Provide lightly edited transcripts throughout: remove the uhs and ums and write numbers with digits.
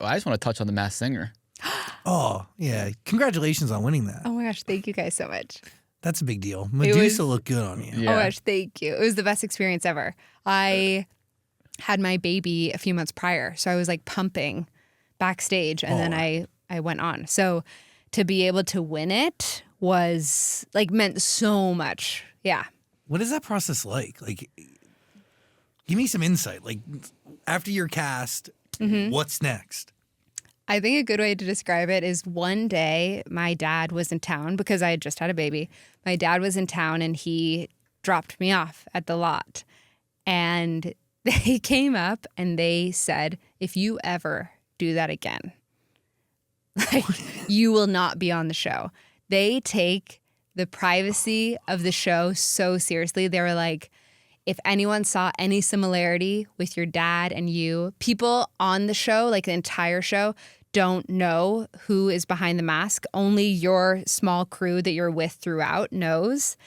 I just want to touch on The Masked Singer. Oh, yeah. Congratulations on winning that. Oh my gosh, thank you guys so much. That's a big deal. Medusa looked good on you. Yeah. Oh my gosh, thank you. It was the best experience ever. I had my baby a few months prior, so I was like pumping backstage, and then I went on. So to be able to win it was like meant so much. Yeah. What is that process like? Like, give me some insight. Like, after you're cast, what's next? I think a good way to describe it is one day my dad was in town because I had just had a baby. My dad was in town and he dropped me off at the lot. And they came up and they said, if you ever do that again, like, you will not be on the show. They take the privacy of the show so seriously. They were like, if anyone saw any similarity with your dad and you, people on the show, like the entire show, don't know who is behind the mask. Only your small crew that you're with throughout knows.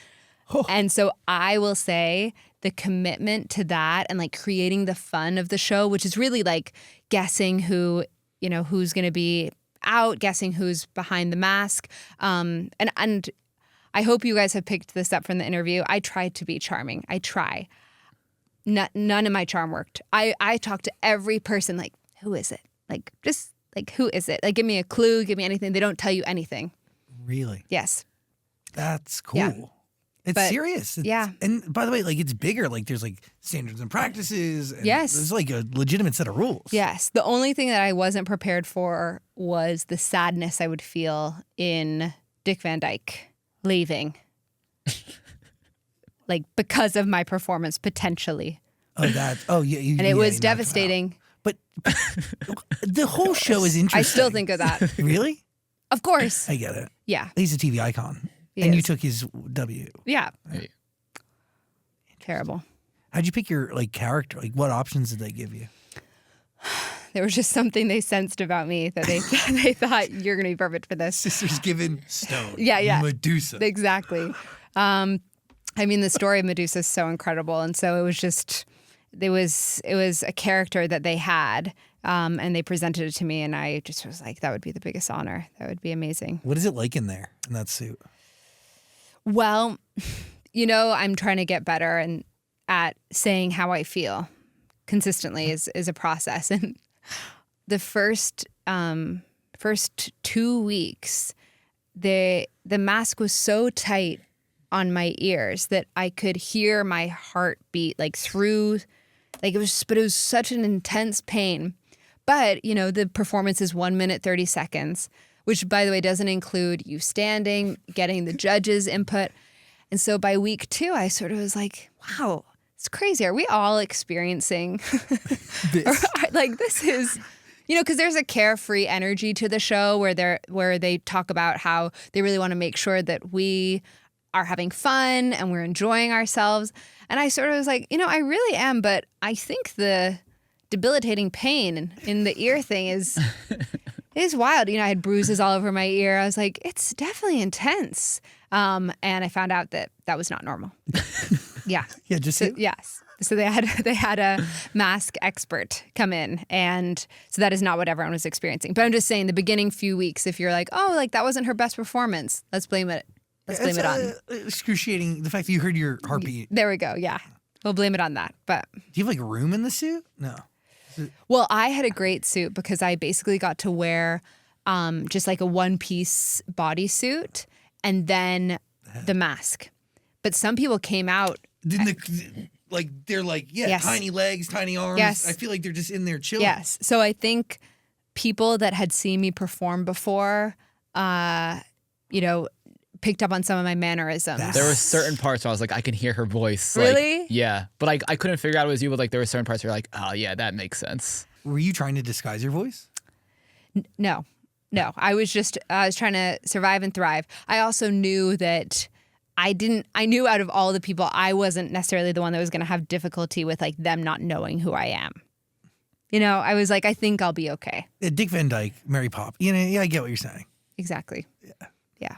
Oh. And so I will say the commitment to that and like creating the fun of the show, which is really like guessing who, you know, who's going to be out, guessing who's behind the mask. And I hope you guys have picked this up from the interview. I tried to be charming. I try. None of my charm worked. I talked to every person like, who is it? Like, just like, who is it? Like, give me a clue, give me anything. They don't tell you anything. Really? Yes. That's cool. Yeah. It's serious. Yeah. And by the way, like, it's bigger. Like, there's like standards and practices. And yes. There's like a legitimate set of rules. Yes. The only thing that I wasn't prepared for was the sadness I would feel in Dick Van Dyke leaving. Like, because of my performance, potentially. Oh, yeah. And it was devastating. But the whole show is interesting. I still think of that. Really? Of course. I get it. Yeah. He's a TV icon. He and is. you took his W. Yeah. Hey. Terrible. How'd you pick your like character? Like, what options did they give you? There was just something they sensed about me that they thought you're going to be perfect for this. Sisters given stone. Yeah. Medusa. Exactly. I mean, the story of Medusa is so incredible, and so it was just, it was a character that they had, and they presented it to me, and I just was like, that would be the biggest honor. That would be amazing. What is it like in there, in that suit? Well, you know, I'm trying to get better and at saying how I feel consistently is a process. And the first 2 weeks, the mask was so tight on my ears that I could hear my heart beat like through, like it was such an intense pain. But, you know, the performance is 1 minute, 30 seconds, which, by the way, doesn't include you standing, getting the judges' input. And so by week 2, I sort of was like, wow, it's crazy. Are we all experiencing This. like this is, you know, because there's a carefree energy to the show where they talk about how they really want to make sure that we are having fun and we're enjoying ourselves. And I sort of was like, you know, I really am, but I think the debilitating pain in the ear thing is wild. You know, I had bruises all over my ear. I was like, it's definitely intense. And I found out that was not normal. Yeah. Yeah, just so, yes. So they had a mask expert come in, and so that is not what everyone was experiencing. But I'm just saying, the beginning few weeks, if you're like, oh, like that wasn't her best performance, let's blame it. Let's blame it on. Excruciating, the fact that you heard your heartbeat. There we go. Yeah, we'll blame it on that. But do you have like room in the suit? No. Well, I had a great suit because I basically got to wear just like a one-piece bodysuit and then the mask. But some people came out. They're like, yeah, yes. Tiny legs, tiny arms. Yes. I feel like they're just in there chilling. Yes. So I think people that had seen me perform before, you know, picked up on some of my mannerisms. There were certain parts where I was like, I can hear her voice. Really? Like, yeah. But I couldn't figure out it was you, but like there were certain parts where you're like, oh yeah, that makes sense. Were you trying to disguise your voice? No. I was trying to survive and thrive. I also knew that I knew out of all the people, I wasn't necessarily the one that was going to have difficulty with like them not knowing who I am. You know, I was like, I think I'll be okay. Dick Van Dyke, Mary Pop. You know, yeah, I get what you're saying. Exactly. Yeah. Yeah.